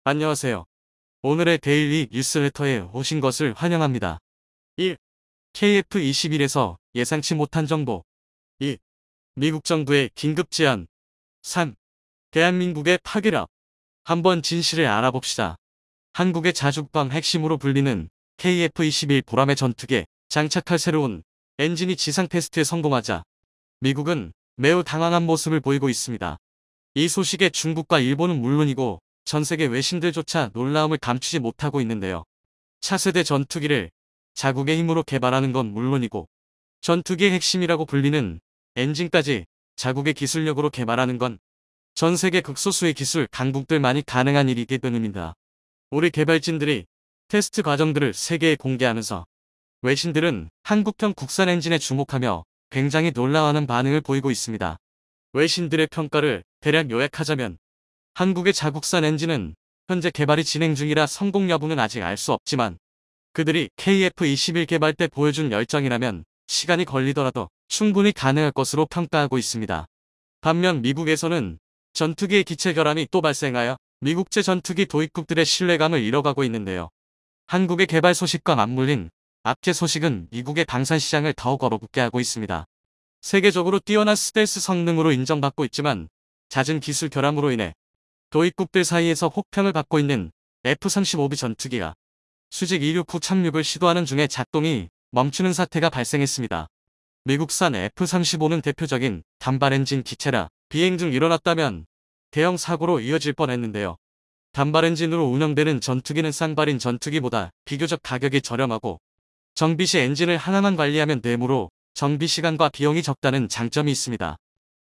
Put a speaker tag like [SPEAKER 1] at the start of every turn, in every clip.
[SPEAKER 1] 안녕하세요. 오늘의 데일리 뉴스레터에 오신 것을 환영합니다. 1. KF-21에서 예상치 못한 정보. 2. 미국 정부의 긴급 제안. 3. 대한민국의 파괴력. 한번 진실을 알아봅시다. 한국의 자주국방 핵심으로 불리는 KF-21 보람의 전투기에 장착할 새로운 엔진이 지상 테스트에 성공하자 미국은 매우 당황한 모습을 보이고 있습니다. 이 소식에 중국과 일본은 물론이고 전세계 외신들조차 놀라움을 감추지 못하고 있는데요. 차세대 전투기를 자국의 힘으로 개발하는 건 물론이고 전투기의 핵심이라고 불리는 엔진까지 자국의 기술력으로 개발하는 건 전세계 극소수의 기술 강국들만이 가능한 일이기 때문입니다. 우리 개발진들이 테스트 과정들을 세계에 공개하면서 외신들은 한국형 국산 엔진에 주목하며 굉장히 놀라워하는 반응을 보이고 있습니다. 외신들의 평가를 대략 요약하자면 한국의 자국산 엔진은 현재 개발이 진행 중이라 성공 여부는 아직 알 수 없지만 그들이 KF-21 개발 때 보여준 열정이라면 시간이 걸리더라도 충분히 가능할 것으로 평가하고 있습니다. 반면 미국에서는 전투기의 기체 결함이 또 발생하여 미국제 전투기 도입국들의 신뢰감을 잃어가고 있는데요. 한국의 개발 소식과 맞물린 악재 소식은 미국의 방산 시장을 더욱 얼어붙게 하고 있습니다. 세계적으로 뛰어난 스텔스 성능으로 인정받고 있지만 잦은 기술 결함으로 인해 도입국들 사이에서 혹평을 받고 있는 F-35B 전투기가 수직 이륙 후 착륙을 시도하는 중에 작동이 멈추는 사태가 발생했습니다. 미국산 F-35는 대표적인 단발 엔진 기체라 비행 중 일어났다면 대형 사고로 이어질 뻔했는데요. 단발 엔진으로 운영되는 전투기는 쌍발인 전투기보다 비교적 가격이 저렴하고 정비 시 엔진을 하나만 관리하면 되므로 정비 시간과 비용이 적다는 장점이 있습니다.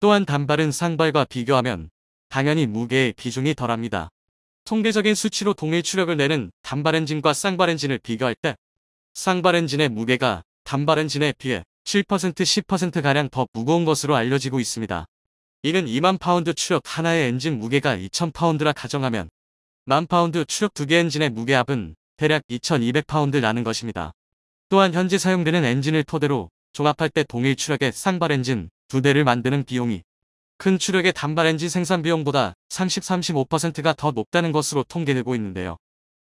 [SPEAKER 1] 또한 단발은 쌍발과 비교하면 당연히 무게의 비중이 덜합니다. 통계적인 수치로 동일 추력을 내는 단발 엔진과 쌍발 엔진을 비교할 때 쌍발 엔진의 무게가 단발 엔진에 비해 7% 10%가량 더 무거운 것으로 알려지고 있습니다. 이는 2만 파운드 추력 하나의 엔진 무게가 2,000 파운드라 가정하면 1만 파운드 추력 2개 엔진의 무게합은 대략 2,200파운드라는 것입니다. 또한 현재 사용되는 엔진을 토대로 종합할 때 동일 추력의 쌍발 엔진 2대를 만드는 비용이 큰 추력의 단발 엔진 생산 비용보다 30-35%가 더 높다는 것으로 통계되고 있는데요.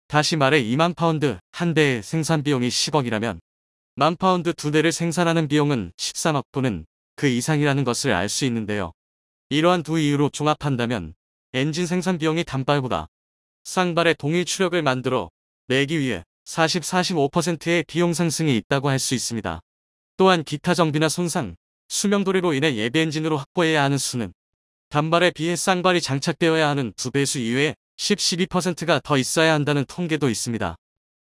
[SPEAKER 1] 다시 말해 2만 파운드 한 대의 생산 비용이 10억이라면 1만 파운드 2대를 생산하는 비용은 13억 또는 그 이상이라는 것을 알 수 있는데요. 이러한 두 이유로 종합한다면 엔진 생산 비용이 단발보다 쌍발의 동일 추력을 만들어 내기 위해 40-45%의 비용 상승이 있다고 할 수 있습니다. 또한 기타 정비나 손상, 수명도래로 인해 예비 엔진으로 확보해야 하는 수는 단발에 비해 쌍발이 장착되어야 하는 2배수 이외에 10-12%가 더 있어야 한다는 통계도 있습니다.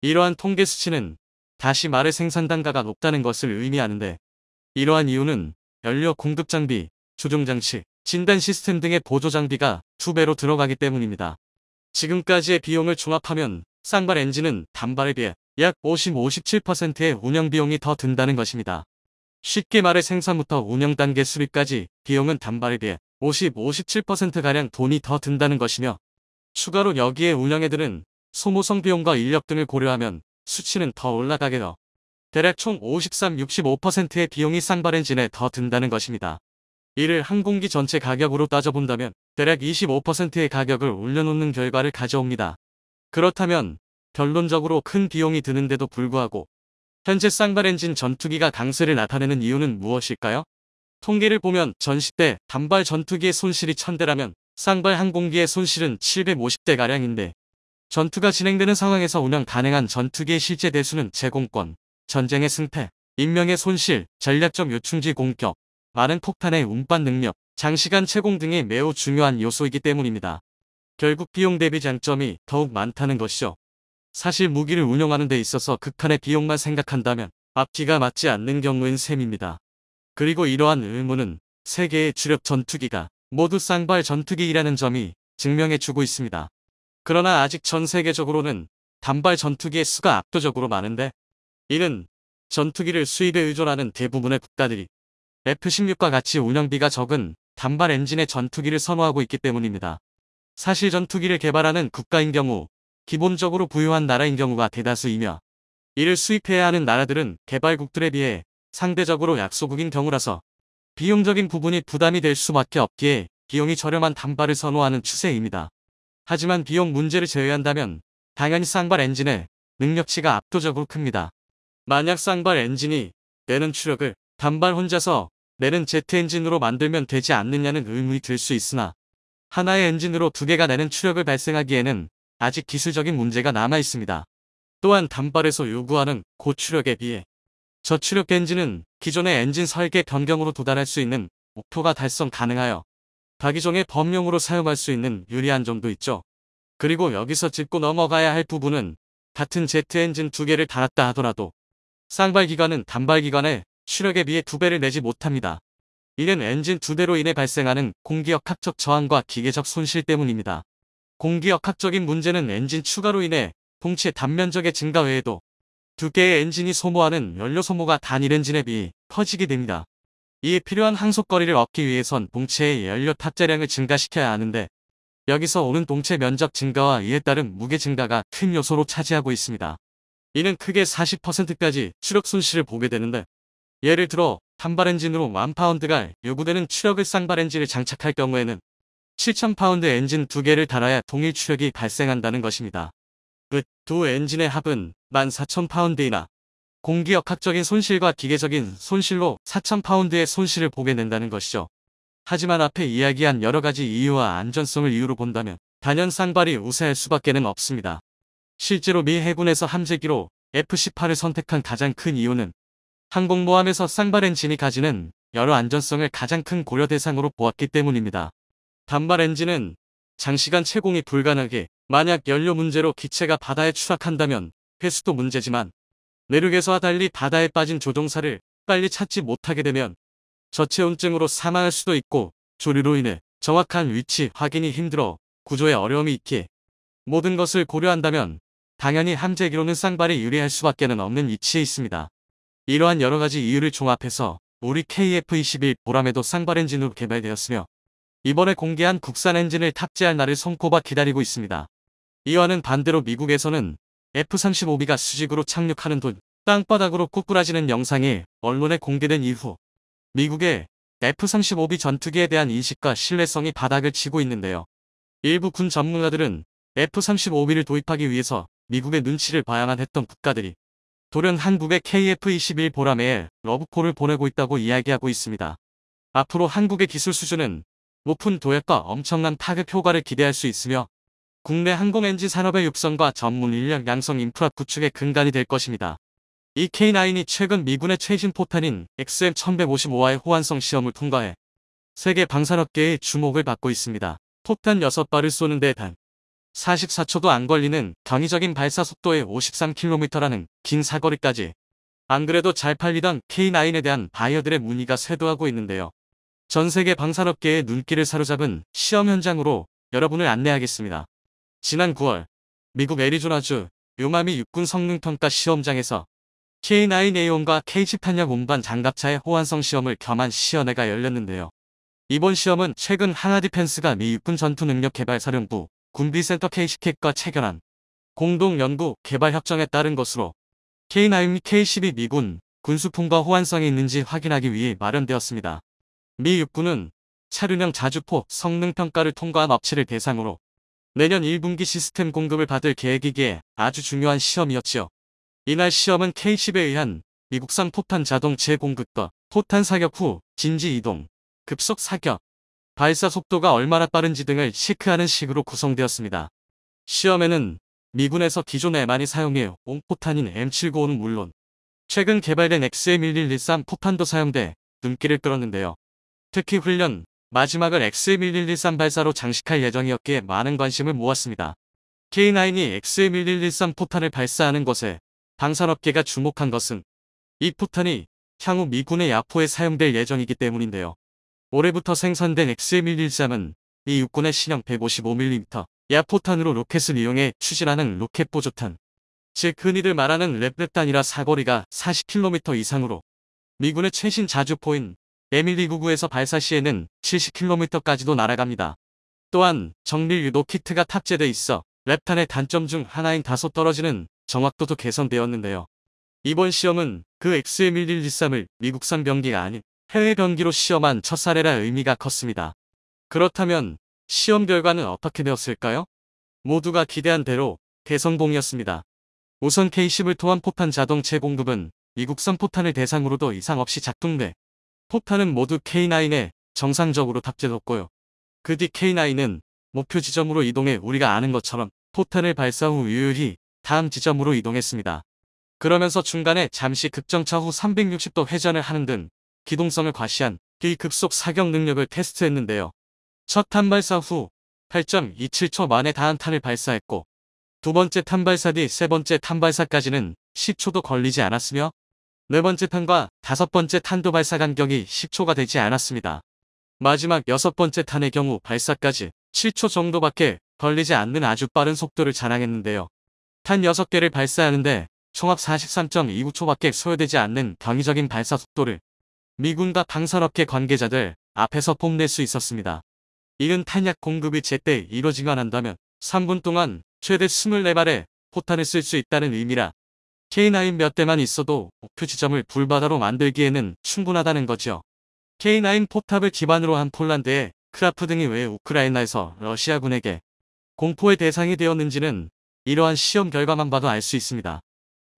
[SPEAKER 1] 이러한 통계 수치는 다시 말해 생산 단가가 높다는 것을 의미하는데 이러한 이유는 연료 공급 장비, 조종 장치, 진단 시스템 등의 보조 장비가 2배로 들어가기 때문입니다. 지금까지의 비용을 종합하면 쌍발 엔진은 단발에 비해 약 50-57%의 운영 비용이 더 든다는 것입니다. 쉽게 말해 생산부터 운영 단계 수리까지 비용은 단발에 비해 50-57%가량 돈이 더 든다는 것이며 추가로 여기에 운영에 드는 소모성 비용과 인력 등을 고려하면 수치는 더 올라가게 더 대략 총 53-65%의 비용이 쌍발 엔진에 더 든다는 것입니다. 이를 항공기 전체 가격으로 따져본다면 대략 25%의 가격을 올려놓는 결과를 가져옵니다. 그렇다면 결론적으로 큰 비용이 드는데도 불구하고 현재 쌍발 엔진 전투기가 강세를 나타내는 이유는 무엇일까요? 통계를 보면 전시 때 단발 전투기의 손실이 1000대라면 쌍발 항공기의 손실은 750대가량인데 전투가 진행되는 상황에서 운영 가능한 전투기의 실제 대수는 제공권, 전쟁의 승패, 인명의 손실, 전략적 요충지 공격, 많은 폭탄의 운반 능력, 장시간 채공 등이 매우 중요한 요소이기 때문입니다. 결국 비용 대비 장점이 더욱 많다는 것이죠. 사실 무기를 운용하는 데 있어서 극한의 비용만 생각한다면 앞뒤가 맞지 않는 경우인 셈입니다. 그리고 이러한 의무는 세계의 주력 전투기가 모두 쌍발 전투기이라는 점이 증명해주고 있습니다. 그러나 아직 전 세계적으로는 단발 전투기의 수가 압도적으로 많은데 이는 전투기를 수입에 의존하는 대부분의 국가들이 F-16과 같이 운영비가 적은 단발 엔진의 전투기를 선호하고 있기 때문입니다. 사실 전투기를 개발하는 국가인 경우 기본적으로 부유한 나라인 경우가 대다수이며 이를 수입해야 하는 나라들은 개발국들에 비해 상대적으로 약소국인 경우라서 비용적인 부분이 부담이 될 수밖에 없기에 비용이 저렴한 단발을 선호하는 추세입니다. 하지만 비용 문제를 제외한다면 당연히 쌍발 엔진의 능력치가 압도적으로 큽니다. 만약 쌍발 엔진이 내는 추력을 단발 혼자서 내는 제트 엔진으로 만들면 되지 않느냐는 의문이 들 수 있으나 하나의 엔진으로 두 개가 내는 추력을 발생하기에는 아직 기술적인 문제가 남아 있습니다. 또한 단발에서 요구하는 고추력에 비해 저추력 엔진은 기존의 엔진 설계 변경으로 도달할 수 있는 목표가 달성 가능하여 다기종의 범용으로 사용할 수 있는 유리한 점도 있죠. 그리고 여기서 짚고 넘어가야 할 부분은 같은 제트 엔진 두 개를 달았다 하더라도 쌍발 기관은 단발 기관의 추력에 비해 2배를 내지 못합니다. 이는 엔진 두 대로 인해 발생하는 공기역학적 저항과 기계적 손실 때문입니다. 공기역학적인 문제는 엔진 추가로 인해 동체 단면적의 증가 외에도 두 개의 엔진이 소모하는 연료 소모가 단일 엔진에 비해 커지게 됩니다. 이에 필요한 항속거리를 얻기 위해선 동체의 연료 탑재량을 증가시켜야 하는데 여기서 오는 동체 면적 증가와 이에 따른 무게 증가가 큰 요소로 차지하고 있습니다. 이는 크게 40%까지 추력 손실을 보게 되는데 예를 들어 단발 엔진으로 1000파운드가 요구되는 추력을 쌍발 엔진을 장착할 경우에는 7000파운드 엔진 두 개를 달아야 동일 추력이 발생한다는 것입니다. 두 엔진의 합은 14000파운드이나 공기역학적인 손실과 기계적인 손실로 4000파운드의 손실을 보게 된다는 것이죠. 하지만 앞에 이야기한 여러가지 이유와 안전성을 이유로 본다면 단연 쌍발이 우세할 수밖에는 없습니다. 실제로 미 해군에서 함재기로 F-18을 선택한 가장 큰 이유는 항공모함에서 쌍발 엔진이 가지는 여러 안전성을 가장 큰 고려 대상으로 보았기 때문입니다. 단발 엔진은 장시간 채공이 불가능하게 만약 연료 문제로 기체가 바다에 추락한다면 회수도 문제지만 내륙에서와 달리 바다에 빠진 조종사를 빨리 찾지 못하게 되면 저체온증으로 사망할 수도 있고 조류로 인해 정확한 위치 확인이 힘들어 구조에 어려움이 있기에 모든 것을 고려한다면 당연히 함재기로는 쌍발이 유리할 수밖에는 없는 위치에 있습니다. 이러한 여러가지 이유를 종합해서 우리 KF-21 보람에도 쌍발 엔진으로 개발되었으며 이번에 공개한 국산 엔진을 탑재할 날을 손꼽아 기다리고 있습니다. 이와는 반대로 미국에서는 F-35B가 수직으로 착륙하는 듯 땅바닥으로 꼬꾸라지는 영상이 언론에 공개된 이후 미국의 F-35B 전투기에 대한 인식과 신뢰성이 바닥을 치고 있는데요. 일부 군 전문가들은 F-35B를 도입하기 위해서 미국의 눈치를 봐야만 했던 국가들이 돌연 한국의 KF-21 보람에 러브콜을 보내고 있다고 이야기하고 있습니다. 앞으로 한국의 기술 수준은 높은 도약과 엄청난 타격 효과를 기대할 수 있으며 국내 항공엔진 산업의 육성과 전문 인력 양성 인프라 구축의 근간이 될 것입니다. 이 K9이 최근 미군의 최신 포탄인 XM1155와의 호환성 시험을 통과해 세계 방산업계의 주목을 받고 있습니다. 포탄 6발을 쏘는데 단 44초도 안 걸리는 경이적인 발사 속도의 53km라는 긴 사거리까지. 안 그래도 잘 팔리던 K9에 대한 바이어들의 문의가 쇄도하고 있는데요. 전 세계 방산업계의 눈길을 사로잡은 시험 현장으로 여러분을 안내하겠습니다. 지난 9월 미국 애리조나주 요마미 육군 성능평가 시험장에서 K9A1과 K18형 운반 장갑차의 호환성 시험을 겸한 시연회가 열렸는데요. 이번 시험은 최근 하나디펜스가 미 육군 전투능력개발사령부 군비센터 K10과 체결한 공동연구 개발 협정에 따른 것으로 K9 및 K12 미군 군수품과 호환성이 있는지 확인하기 위해 마련되었습니다. 미 육군은 차륜형 자주포 성능평가를 통과한 업체를 대상으로 내년 1분기 시스템 공급을 받을 계획이기에 아주 중요한 시험이었지요. 이날 시험은 K10에 의한 미국산 포탄 자동 재공급과 포탄 사격 후 진지 이동, 급속 사격, 발사 속도가 얼마나 빠른지 등을 체크하는 식으로 구성되었습니다. 시험에는 미군에서 기존에 많이 사용해 온 포탄인 M795는 물론 최근 개발된 XM1113 포탄도 사용돼 눈길을 끌었는데요. 특히 훈련 마지막을 XM1113 발사로 장식할 예정이었기에 많은 관심을 모았습니다. K9이 XM1113 포탄을 발사하는 것에 방산업계가 주목한 것은 이 포탄이 향후 미군의 야포에 사용될 예정이기 때문인데요. 올해부터 생산된 XM1113은 미 육군의 신형 155mm 야포탄으로 로켓을 이용해 추진하는 로켓 보조탄, 즉 흔히들 말하는 랩랩단이라 사거리가 40km 이상으로 미군의 최신 자주포인 M1299에서 발사 시에는 70km까지도 날아갑니다. 또한 정밀 유도 키트가 탑재돼 있어 랩탄의 단점 중 하나인 다소 떨어지는 정확도도 개선되었는데요. 이번 시험은 그 XM1113을 미국산 병기가 아닌 해외 병기로 시험한 첫 사례라 의미가 컸습니다. 그렇다면 시험 결과는 어떻게 되었을까요? 모두가 기대한 대로 대성공이었습니다. 우선 K10을 통한 포탄 자동 재공급은 미국산 포탄을 대상으로도 이상 없이 작동돼 포탄은 모두 K9에 정상적으로 탑재됐고요. 그 뒤 K9은 목표 지점으로 이동해 우리가 아는 것처럼 포탄을 발사 후 유유히 다음 지점으로 이동했습니다. 그러면서 중간에 잠시 급정차 후 360도 회전을 하는 등 기동성을 과시한 비급속 사격 능력을 테스트했는데요. 첫 탄 발사 후 8.27초 만에 다한탄을 발사했고 두 번째 탄 발사 뒤 세 번째 탄 발사까지는 10초도 걸리지 않았으며 네 번째 탄과 다섯 번째 탄도 발사 간격이 10초가 되지 않았습니다. 마지막 여섯 번째 탄의 경우 발사까지 7초 정도밖에 걸리지 않는 아주 빠른 속도를 자랑했는데요. 탄 6개를 발사하는데 총합 43.29초밖에 소요되지 않는 경이적인 발사 속도를 미군과 방산업계 관계자들 앞에서 뽐낼 수 있었습니다. 이는 탄약 공급이 제때 이루어지만 한다면 3분 동안 최대 24발의 포탄을 쓸 수 있다는 의미라 K9 몇 대만 있어도 목표 지점을 불바다로 만들기에는 충분하다는 거죠. K9 포탑을 기반으로 한 폴란드의 크라프 등이 왜 우크라이나에서 러시아군에게 공포의 대상이 되었는지는 이러한 시험 결과만 봐도 알 수 있습니다.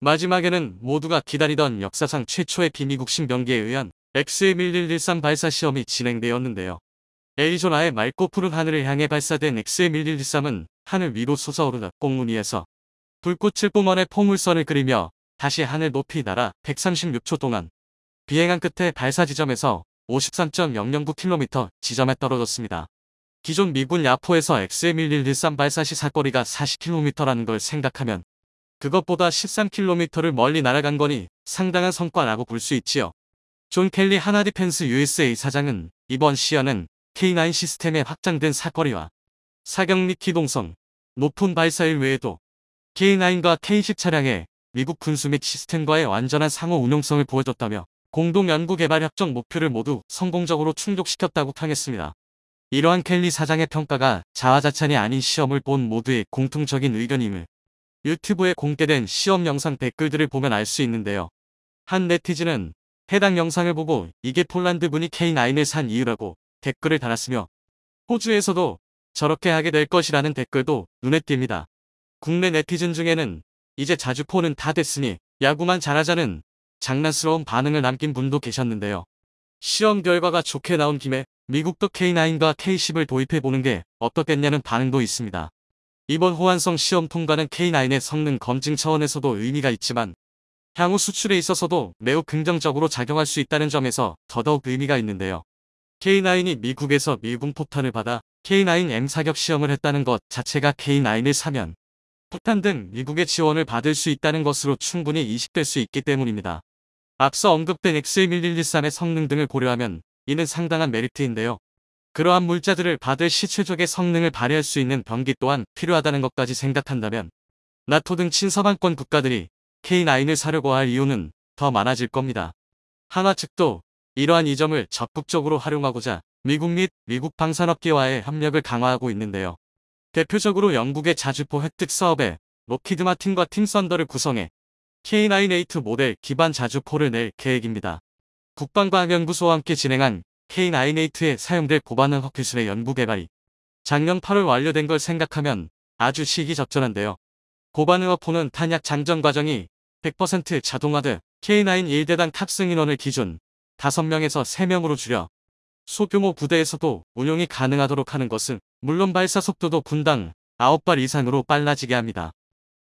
[SPEAKER 1] 마지막에는 모두가 기다리던 역사상 최초의 비미국 신병기에 의한 XM1113 발사 시험이 진행되었는데요. 애리조나의 맑고 푸른 하늘을 향해 발사된 XM1113은 하늘 위로 솟아오르는 꽁무니에서 불꽃을 뿜어내 포물선을 그리며 다시 하늘 높이 날아 136초 동안 비행한 끝에 발사 지점에서 53.009km 지점에 떨어졌습니다. 기존 미군 야포에서 XM1113 발사 시 사거리가 40km라는 걸 생각하면 그것보다 13km를 멀리 날아간 거니 상당한 성과라고 볼 수 있지요. 존 켈리 하나 디펜스 USA 사장은 이번 시연은 K9 시스템의 확장된 사거리와 사격 및 기동성, 높은 발사율 외에도 K9과 K10 차량의 미국 군수 및 시스템과의 완전한 상호 운용성을 보여줬다며 공동 연구 개발 협정 목표를 모두 성공적으로 충족시켰다고 평했습니다. 이러한 켈리 사장의 평가가 자화자찬이 아닌 시험을 본 모두의 공통적인 의견임을 유튜브에 공개된 시험 영상 댓글들을 보면 알 수 있는데요. 한 네티즌은 해당 영상을 보고 이게 폴란드 분이 K9을 산 이유라고 댓글을 달았으며 호주에서도 저렇게 하게 될 것이라는 댓글도 눈에 띕니다. 국내 네티즌 중에는 이제 자주포는 다 됐으니 야구만 잘하자는 장난스러운 반응을 남긴 분도 계셨는데요. 시험 결과가 좋게 나온 김에 미국도 K9과 K10을 도입해보는 게 어떻겠냐는 반응도 있습니다. 이번 호환성 시험 통과는 K9의 성능 검증 차원에서도 의미가 있지만 향후 수출에 있어서도 매우 긍정적으로 작용할 수 있다는 점에서 더더욱 의미가 있는데요. K9이 미국에서 미군 포탄을 받아 K9M 사격 시험을 했다는 것 자체가 K9을 사면 포탄 등 미국의 지원을 받을 수 있다는 것으로 충분히 이식될 수 있기 때문입니다. 앞서 언급된 XM1113의 성능 등을 고려하면 이는 상당한 메리트인데요. 그러한 물자들을 받을 시 최적의 성능을 발휘할 수 있는 병기 또한 필요하다는 것까지 생각한다면 나토 등 친서방권 국가들이 K9을 사려고 할 이유는 더 많아질 겁니다. 하나 측도 이러한 이점을 적극적으로 활용하고자 미국 및 미국 방산업계와의 협력을 강화하고 있는데요. 대표적으로 영국의 자주포 획득 사업에 록히드 마틴과 팀 썬더를 구성해 K9A2 모델 기반 자주포를 낼 계획입니다. 국방과학연구소와 함께 진행한 K9A2에 사용될 고반응학 기술의 연구 개발이 작년 8월 완료된 걸 생각하면 아주 시기적절한데요. 고반응어포는 탄약 장전 과정이 100% 자동화돼 K9 1대당 탑승 인원을 기준 5명에서 3명으로 줄여 소규모 부대에서도 운용이 가능하도록 하는 것은 물론 발사 속도도 분당 9발 이상으로 빨라지게 합니다.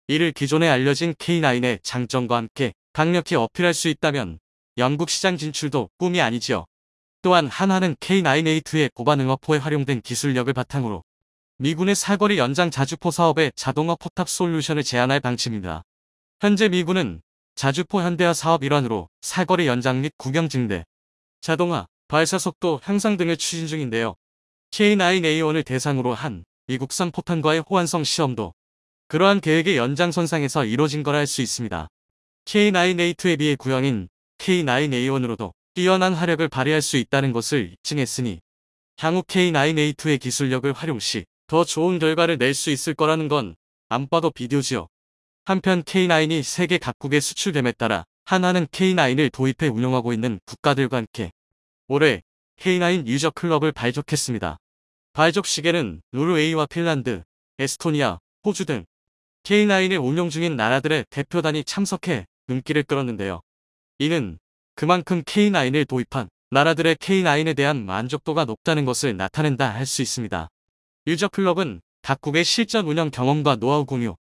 [SPEAKER 1] 이를 기존에 알려진 K9의 장점과 함께 강력히 어필할 수 있다면 영국 시장 진출도 꿈이 아니지요. 또한 한화는 K9A2의 고반응어포에 활용된 기술력을 바탕으로 미군의 사거리 연장 자주포 사업에 자동화 포탑 솔루션을 제안할 방침입니다. 현재 미군은 자주포 현대화 사업 일환으로 사거리 연장 및 구경 증대, 자동화, 발사 속도 향상 등을 추진 중인데요. K9A1을 대상으로 한 미국산 포탄과의 호환성 시험도 그러한 계획의 연장선상에서 이뤄진 거라 할 수 있습니다. K9A2에 비해 구형인 K9A1으로도 뛰어난 화력을 발휘할 수 있다는 것을 입증했으니 향후 K9A2의 기술력을 활용 시 더 좋은 결과를 낼 수 있을 거라는 건 안 봐도 비디오지요. 한편 K9이 세계 각국에 수출됨에 따라 한화는 K9을 도입해 운영하고 있는 국가들과 함께 올해 K9 유저 클럽을 발족했습니다. 발족 시기는 노르웨이와 핀란드, 에스토니아, 호주 등 K9을 운용 중인 나라들의 대표단이 참석해 눈길을 끌었는데요. 이는 그만큼 K9을 도입한 나라들의 K9에 대한 만족도가 높다는 것을 나타낸다 할 수 있습니다. 유저클럽은 각국의 실전 운영 경험과 노하우 공유,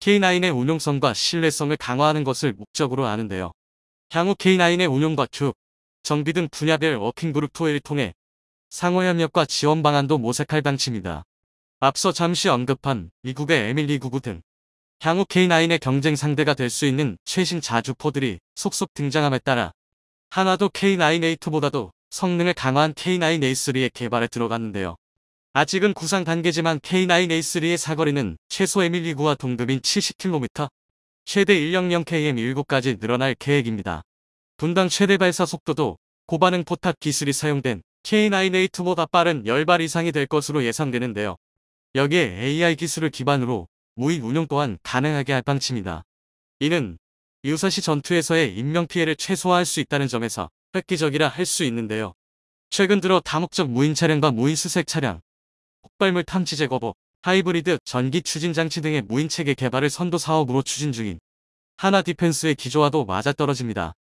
[SPEAKER 1] K9의 운용성과 신뢰성을 강화하는 것을 목적으로 하는데요. 향후 K9의 운용과 교육, 정비 등 분야별 워킹그룹 토회를 통해 상호협력과 지원 방안도 모색할 방침입니다. 앞서 잠시 언급한 미국의 에밀리 99 등 향후 K9의 경쟁 상대가 될 수 있는 최신 자주포들이 속속 등장함에 따라 하나도 K9A2보다도 성능을 강화한 K9A3의 개발에 들어갔는데요. 아직은 구상 단계지만 K9A3의 사거리는 최소 에밀리 9와 동급인 70km, 최대 100km/7까지 늘어날 계획입니다. 분당 최대 발사 속도도 고반응 포탑 기술이 사용된 K9A2보다 빠른 10발 이상이 될 것으로 예상되는데요. 여기에 AI 기술을 기반으로 무인 운용 또한 가능하게 할 방침이다. 이는 유사시 전투에서의 인명피해를 최소화할 수 있다는 점에서 획기적이라 할 수 있는데요. 최근 들어 다목적 무인 차량과 무인 수색 차량, 폭발물 탐지 제거복, 하이브리드 전기 추진 장치 등의 무인 체계 개발을 선도 사업으로 추진 중인 하나 디펜스의 기조와도 맞아떨어집니다.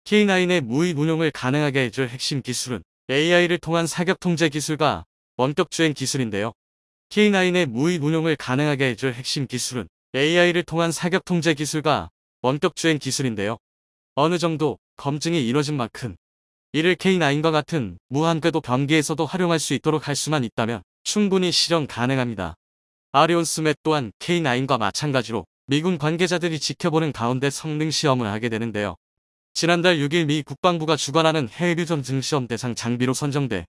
[SPEAKER 1] K9의 무인 운용을 가능하게 해줄 핵심 기술은 AI를 통한 사격 통제 기술과 원격 주행 기술인데요. K9의 무인 운용을 가능하게 해줄 핵심 기술은 AI를 통한 사격 통제 기술과 원격 주행 기술인데요. 어느 정도 검증이 이뤄진 만큼 이를 K9과 같은 무한 궤도 병기에서도 활용할 수 있도록 할 수만 있다면 충분히 실현 가능합니다. 아리온스맷 또한 K9과 마찬가지로 미군 관계자들이 지켜보는 가운데 성능 시험을 하게 되는데요. 지난달 6일 미 국방부가 주관하는 해외 증시험 대상 장비로 선정돼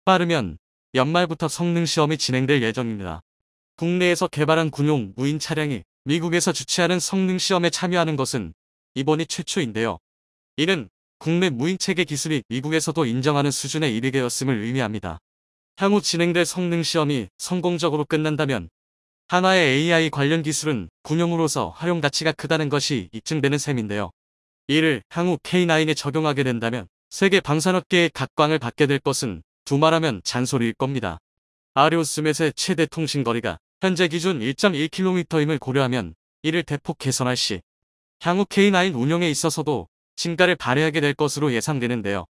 [SPEAKER 1] 빠르면 연말부터 성능 시험이 진행될 예정입니다. 국내에서 개발한 군용 무인 차량이 미국에서 주최하는 성능 시험에 참여하는 것은 이번이 최초인데요. 이는 국내 무인 체계 기술이 미국에서도 인정하는 수준에 이르게 되었음을 의미합니다. 향후 진행될 성능 시험이 성공적으로 끝난다면 하나의 AI 관련 기술은 군용으로서 활용 가치가 크다는 것이 입증되는 셈인데요. 이를 향후 K9에 적용하게 된다면 세계 방산업계의 각광을 받게 될 것은 두말하면 잔소리일 겁니다. 아리온스맷의 최대 통신거리가 현재 기준 1.1km임을 고려하면 이를 대폭 개선할 시 향후 K9 운용에 있어서도 진가를 발휘하게 될 것으로 예상되는데요.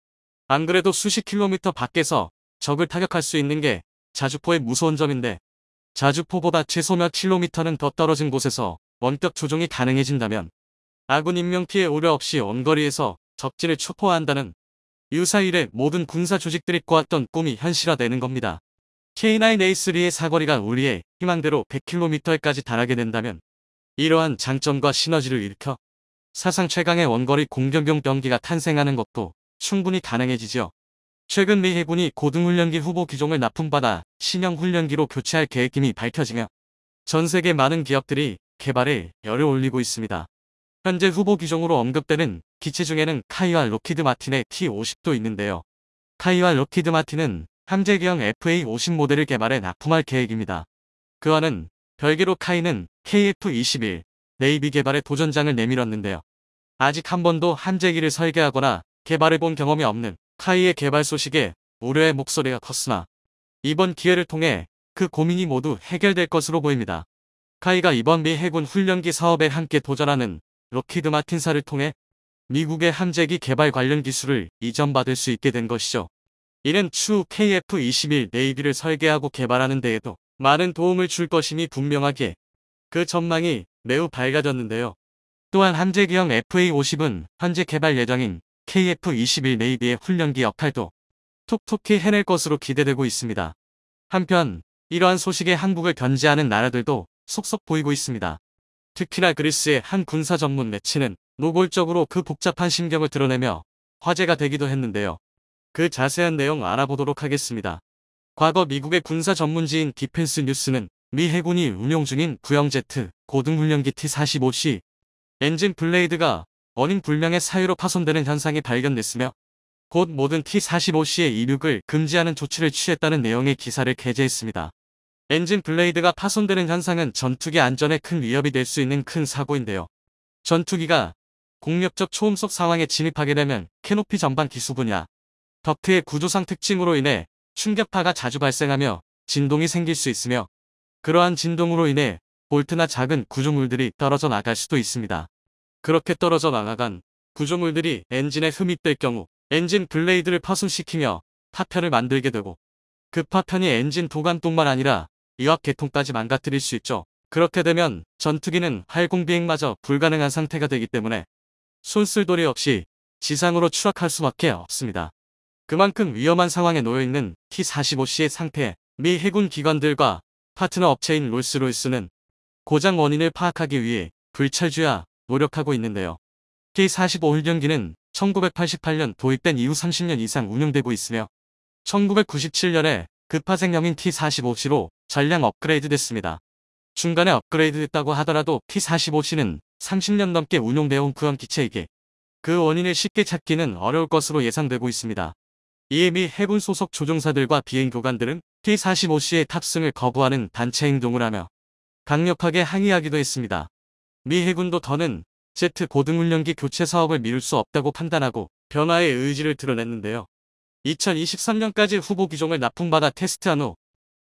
[SPEAKER 1] 안 그래도 수십 킬로미터 밖에서 적을 타격할 수 있는 게 자주포의 무서운 점인데 자주포보다 최소 몇 킬로미터는 더 떨어진 곳에서 원격 조종이 가능해진다면 아군 인명피해 우려 없이 원거리에서 적진을 초토화한다는 유사일의 모든 군사 조직들이 꿔왔던 꿈이 현실화되는 겁니다. K9A3의 사거리가 우리의 희망대로 100km까지 달하게 된다면 이러한 장점과 시너지를 일으켜 사상 최강의 원거리 공격용 병기가 탄생하는 것도 충분히 가능해지죠. 최근 미 해군이 고등훈련기 후보 기종을 납품받아 신형 훈련기로 교체할 계획임이 밝혀지며 전 세계 많은 기업들이 개발에 열을 올리고 있습니다. 현재 후보 기종으로 언급되는 기체 중에는 카이와 록히드 마틴의 T-50도 있는데요. 카이와 록히드 마틴은 함재기형 FA-50 모델을 개발해 납품할 계획입니다. 그와는 별개로 카이는 KF-21 네이비 개발에 도전장을 내밀었는데요. 아직 한 번도 함재기를 설계하거나 개발해본 경험이 없는 카이의 개발 소식에 우려의 목소리가 컸으나 이번 기회를 통해 그 고민이 모두 해결될 것으로 보입니다. 카이가 이번 미 해군 훈련기 사업에 함께 도전하는 록히드 마틴사를 통해 미국의 함재기 개발 관련 기술을 이전받을 수 있게 된 것이죠. 이는 추후 KF-21 네이비를 설계하고 개발하는 데에도 많은 도움을 줄 것임이 분명하기에 그 전망이 매우 밝아졌는데요. 또한 함재기형 FA-50은 현재 개발 예정인 KF-21 네이비의 훈련기 역할도 톡톡히 해낼 것으로 기대되고 있습니다. 한편 이러한 소식에 한국을 견제하는 나라들도 속속 보이고 있습니다. 특히나 그리스의 한 군사 전문 매체는 노골적으로 그 복잡한 심경을 드러내며 화제가 되기도 했는데요. 그 자세한 내용 알아보도록 하겠습니다. 과거 미국의 군사 전문지인 디펜스 뉴스는 미 해군이 운용 중인 구형 제트 고등훈련기 T-45C 엔진 블레이드가 원인 불명의 사유로 파손되는 현상이 발견됐으며 곧 모든 T-45C의 이륙을 금지하는 조치를 취했다는 내용의 기사를 게재했습니다. 엔진 블레이드가 파손되는 현상은 전투기 안전에 큰 위협이 될 수 있는 큰 사고인데요. 전투기가 공격적 초음속 상황에 진입하게 되면 캐노피 전방 기수 분야, 덕트의 구조상 특징으로 인해 충격파가 자주 발생하며 진동이 생길 수 있으며 그러한 진동으로 인해 볼트나 작은 구조물들이 떨어져 나갈 수도 있습니다. 그렇게 떨어져 나간 구조물들이 엔진에 흡입될 경우 엔진 블레이드를 파손시키며 파편을 만들게 되고 그 파편이 엔진 도관뿐만 아니라 이와 계통까지 망가뜨릴 수 있죠. 그렇게 되면 전투기는 활공비행마저 불가능한 상태가 되기 때문에 손쓸 도리 없이 지상으로 추락할 수밖에 없습니다. 그만큼 위험한 상황에 놓여있는 T-45C의 상태에 미 해군 기관들과 파트너 업체인 롤스로이스는 고장 원인을 파악하기 위해 불철주야 노력하고 있는데요. T-45 훈련기는 1988년 도입된 이후 30년 이상 운용되고 있으며 1997년에 급파생형인 T-45C로 전량 업그레이드 됐습니다. 중간에 업그레이드 됐다고 하더라도 T-45C는 30년 넘게 운용되어 온 구형 기체이기에 그 원인을 쉽게 찾기는 어려울 것으로 예상되고 있습니다. 이에 미 해군 소속 조종사들과 비행교관들은 T-45C의 탑승을 거부하는 단체 행동을 하며 강력하게 항의하기도 했습니다. 미 해군도 더는 제트 고등훈련기 교체 사업을 미룰 수 없다고 판단하고 변화의 의지를 드러냈는데요. 2023년까지 후보 기종을 납품받아 테스트한 후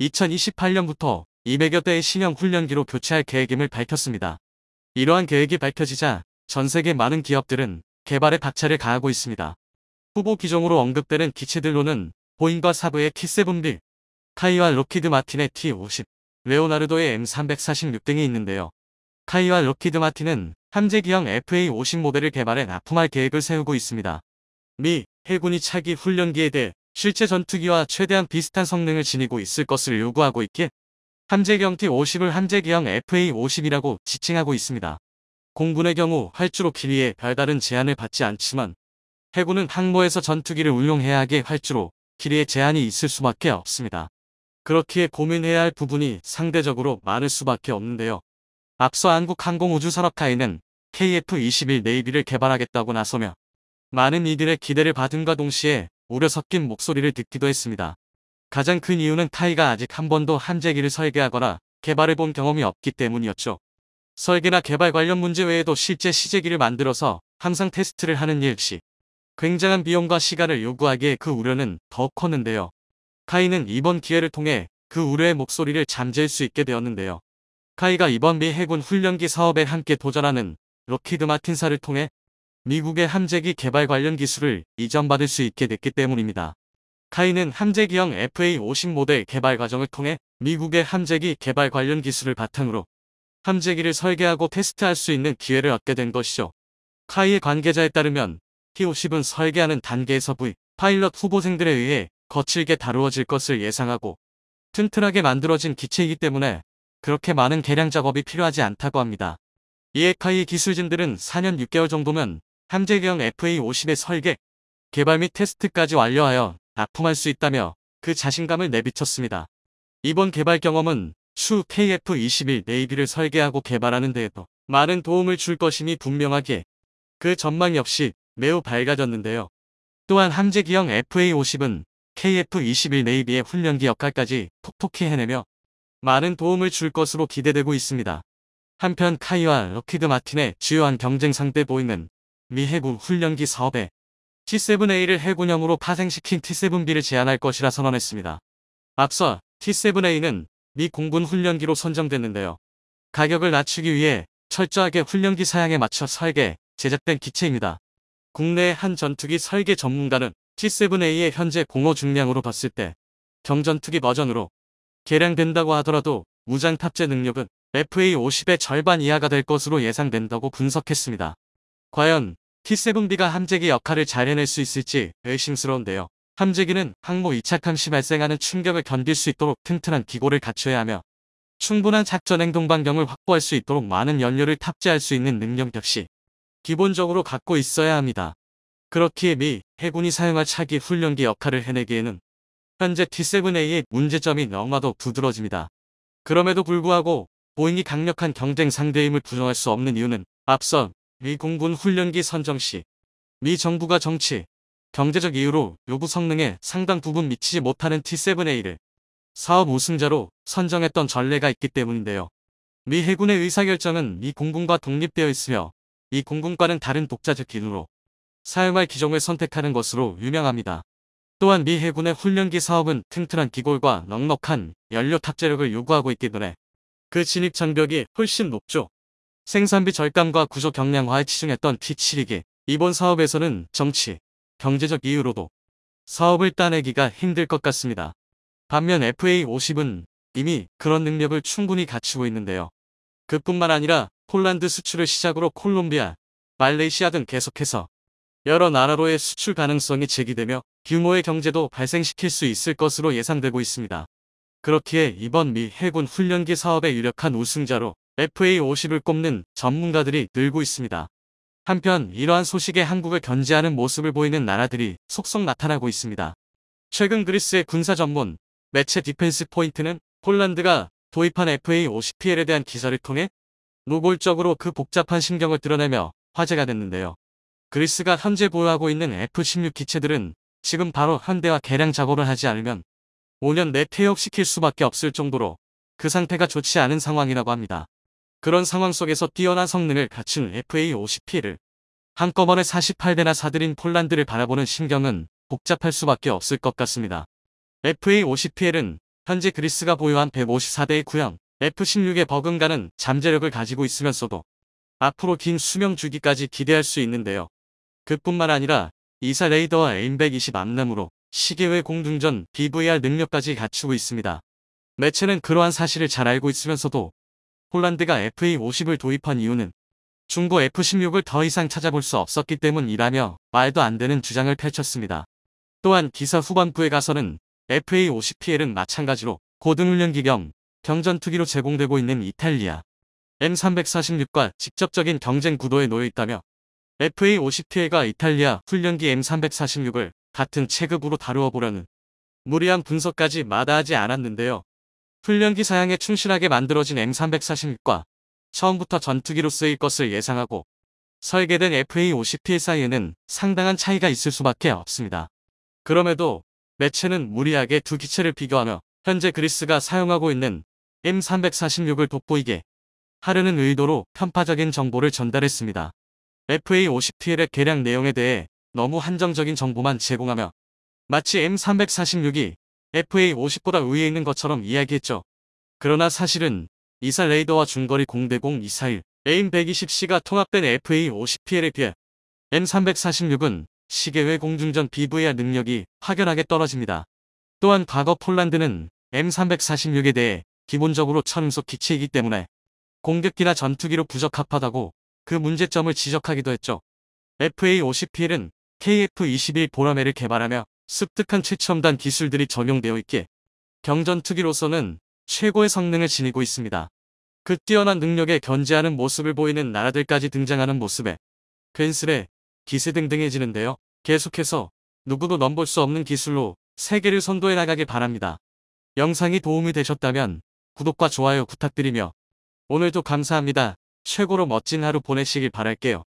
[SPEAKER 1] 2028년부터 200여 대의 신형 훈련기로 교체할 계획임을 밝혔습니다. 이러한 계획이 밝혀지자 전 세계 많은 기업들은 개발에 박차를 가하고 있습니다. 후보 기종으로 언급되는 기체들로는 보잉과 사브의 T-7B, 카이와 록히드 마틴의 T-50, 레오나르도의 M346 등이 있는데요. 카이와 록히드 마틴은 함재기형 FA-50 모델을 개발해 납품할 계획을 세우고 있습니다. 미 해군이 차기 훈련기에 대해 실제 전투기와 최대한 비슷한 성능을 지니고 있을 것을 요구하고 있기에 함재기형 T-50을 함재기형 FA-50이라고 지칭하고 있습니다. 공군의 경우 활주로 길이에 별다른 제한을 받지 않지만 해군은 항모에서 전투기를 운용해야 하기에 활주로 길이에 제한이 있을 수밖에 없습니다. 그렇기에 고민해야 할 부분이 상대적으로 많을 수밖에 없는데요. 앞서 한국항공우주산업카이는 KF-21 네이비를 개발하겠다고 나서며 많은 이들의 기대를 받음과 동시에 우려 섞인 목소리를 듣기도 했습니다. 가장 큰 이유는 카이가 아직 한 번도 함재기를 설계하거나 개발해본 경험이 없기 때문이었죠. 설계나 개발 관련 문제 외에도 실제 시제기를 만들어서 항상 테스트를 하는 일 시 굉장한 비용과 시간을 요구하기에 그 우려는 더욱 컸는데요. 카이는 이번 기회를 통해 그 우려의 목소리를 잠재울 수 있게 되었는데요. 카이가 이번 미 해군 훈련기 사업에 함께 도전하는 록히드 마틴사를 통해 미국의 함재기 개발 관련 기술을 이전받을 수 있게 됐기 때문입니다. 카이는 함재기형 FA-50 모델 개발 과정을 통해 미국의 함재기 개발 관련 기술을 바탕으로 함재기를 설계하고 테스트할 수 있는 기회를 얻게 된 것이죠. 카이의 관계자에 따르면 T-50은 설계하는 단계에서 파일럿 후보생들에 의해 거칠게 다루어질 것을 예상하고 튼튼하게 만들어진 기체이기 때문에 그렇게 많은 개량 작업이 필요하지 않다고 합니다. 이에 카이 기술진들은 4년 6개월 정도면 함재기형 FA-50의 설계, 개발 및 테스트까지 완료하여 납품할 수 있다며 그 자신감을 내비쳤습니다. 이번 개발 경험은 추후 KF-21 네이비를 설계하고 개발하는 데에도 많은 도움을 줄 것임이 분명하기에 그 전망 역시 매우 밝아졌는데요. 또한 함재기형 FA-50은 KF-21 네이비의 훈련기 역할까지 톡톡히 해내며 많은 도움을 줄 것으로 기대되고 있습니다. 한편 카이와 록히드 마틴의 주요한 경쟁 상대 보이는 미 해군 훈련기 사업에 T-7A를 해군형으로 파생시킨 T-7B를 제안할 것이라 선언했습니다. 앞서 T-7A는 미 공군 훈련기로 선정됐는데요. 가격을 낮추기 위해 철저하게 훈련기 사양에 맞춰 설계, 제작된 기체입니다. 국내의 한 전투기 설계 전문가는 T-7A의 현재 공허 중량으로 봤을 때 경전투기 버전으로 개량된다고 하더라도 무장 탑재 능력은 FA-50의 절반 이하가 될 것으로 예상된다고 분석했습니다. 과연 T-7B가 함재기 역할을 잘 해낼 수 있을지 의심스러운데요. 함재기는 항모 이착함 시 발생하는 충격을 견딜 수 있도록 튼튼한 기고를 갖춰야 하며 충분한 작전 행동 반경을 확보할 수 있도록 많은 연료를 탑재할 수 있는 능력 역시 기본적으로 갖고 있어야 합니다. 그렇기에 미 해군이 사용할 차기 훈련기 역할을 해내기에는 현재 T-7A의 문제점이 너무나도 두드러집니다. 그럼에도 불구하고 보잉이 강력한 경쟁 상대임을 부정할 수 없는 이유는 앞서 미 공군 훈련기 선정 시 미 정부가 정치, 경제적 이유로 요구 성능에 상당 부분 미치지 못하는 T-7A를 사업 우승자로 선정했던 전례가 있기 때문인데요. 미 해군의 의사결정은 미 공군과 독립되어 있으며 이 공군과는 다른 독자적 기준으로 사용할 기종을 선택하는 것으로 유명합니다. 또한 미 해군의 훈련기 사업은 튼튼한 기골과 넉넉한 연료 탑재력을 요구하고 있기 때문에 그 진입 장벽이 훨씬 높죠. 생산비 절감과 구조 경량화에 치중했던 T7이기 이번 사업에서는 정치, 경제적 이유로도 사업을 따내기가 힘들 것 같습니다. 반면 FA50은 이미 그런 능력을 충분히 갖추고 있는데요. 그뿐만 아니라 폴란드 수출을 시작으로 콜롬비아, 말레이시아 등 계속해서 여러 나라로의 수출 가능성이 제기되며 규모의 경제도 발생시킬 수 있을 것으로 예상되고 있습니다. 그렇기에 이번 미 해군 훈련기 사업의 유력한 우승자로 FA50을 꼽는 전문가들이 늘고 있습니다. 한편 이러한 소식에 한국을 견제하는 모습을 보이는 나라들이 속속 나타나고 있습니다. 최근 그리스의 군사 전문 매체 디펜스 포인트는 폴란드가 도입한 FA50PL에 대한 기사를 통해 노골적으로 그 복잡한 심경을 드러내며 화제가 됐는데요. 그리스가 현재 보유하고 있는 F-16 기체들은 지금 바로 현대화 개량 작업을 하지 않으면 5년 내 폐역시킬 수밖에 없을 정도로 그 상태가 좋지 않은 상황이라고 합니다. 그런 상황 속에서 뛰어난 성능을 갖춘 FA50P를 한꺼번에 48대나 사들인 폴란드를 바라보는 심경은 복잡할 수밖에 없을 것 같습니다. FA50PL은 현재 그리스가 보유한 154대의 구형 F-16에 버금가는 잠재력을 가지고 있으면서도 앞으로 긴 수명 주기까지 기대할 수 있는데요. 그뿐만 아니라 이사 레이더와 에임120 암람으로 시계외 공중전 BVR 능력까지 갖추고 있습니다. 매체는 그러한 사실을 잘 알고 있으면서도 폴란드가 FA50을 도입한 이유는 중고 F-16을 더 이상 찾아볼 수 없었기 때문이라며 말도 안 되는 주장을 펼쳤습니다. 또한 기사 후반부에 가서는 FA50PL은 마찬가지로 고등훈련기 겸 경전투기로 제공되고 있는 이탈리아 M346과 직접적인 경쟁 구도에 놓여 있다며 FA50PL과 이탈리아 훈련기 M346을 같은 체급으로 다루어 보려는 무리한 분석까지 마다하지 않았는데요. 훈련기 사양에 충실하게 만들어진 M346과 처음부터 전투기로 쓰일 것을 예상하고 설계된 FA50PL 사이에는 상당한 차이가 있을 수밖에 없습니다. 그럼에도 매체는 무리하게 두 기체를 비교하며 현재 그리스가 사용하고 있는 M346을 돋보이게 하려는 의도로 편파적인 정보를 전달했습니다. FA50PL의 개량 내용에 대해 너무 한정적인 정보만 제공하며 마치 M346이 FA50보다 위에 있는 것처럼 이야기했죠. 그러나 사실은 이사 레이더와 중거리 공대공 미사일 AIM-120C가 통합된 FA50PL에 비해 M346은 시계외 공중전 BVR 능력이 확연하게 떨어집니다. 또한 과거 폴란드는 M346에 대해 기본적으로 천음속 기체이기 때문에 공격기나 전투기로 부적합하다고 그 문제점을 지적하기도 했죠. FA50PL은 KF-21 보라매를 개발하며 습득한 최첨단 기술들이 적용되어 있기에 경전투기로서는 최고의 성능을 지니고 있습니다. 그 뛰어난 능력에 견제하는 모습을 보이는 나라들까지 등장하는 모습에 괜스레 기세등등해지는데요. 계속해서 누구도 넘볼 수 없는 기술로 세계를 선도해 나가길 바랍니다. 영상이 도움이 되셨다면 구독과 좋아요 부탁드리며 오늘도 감사합니다. 최고로 멋진 하루 보내시길 바랄게요.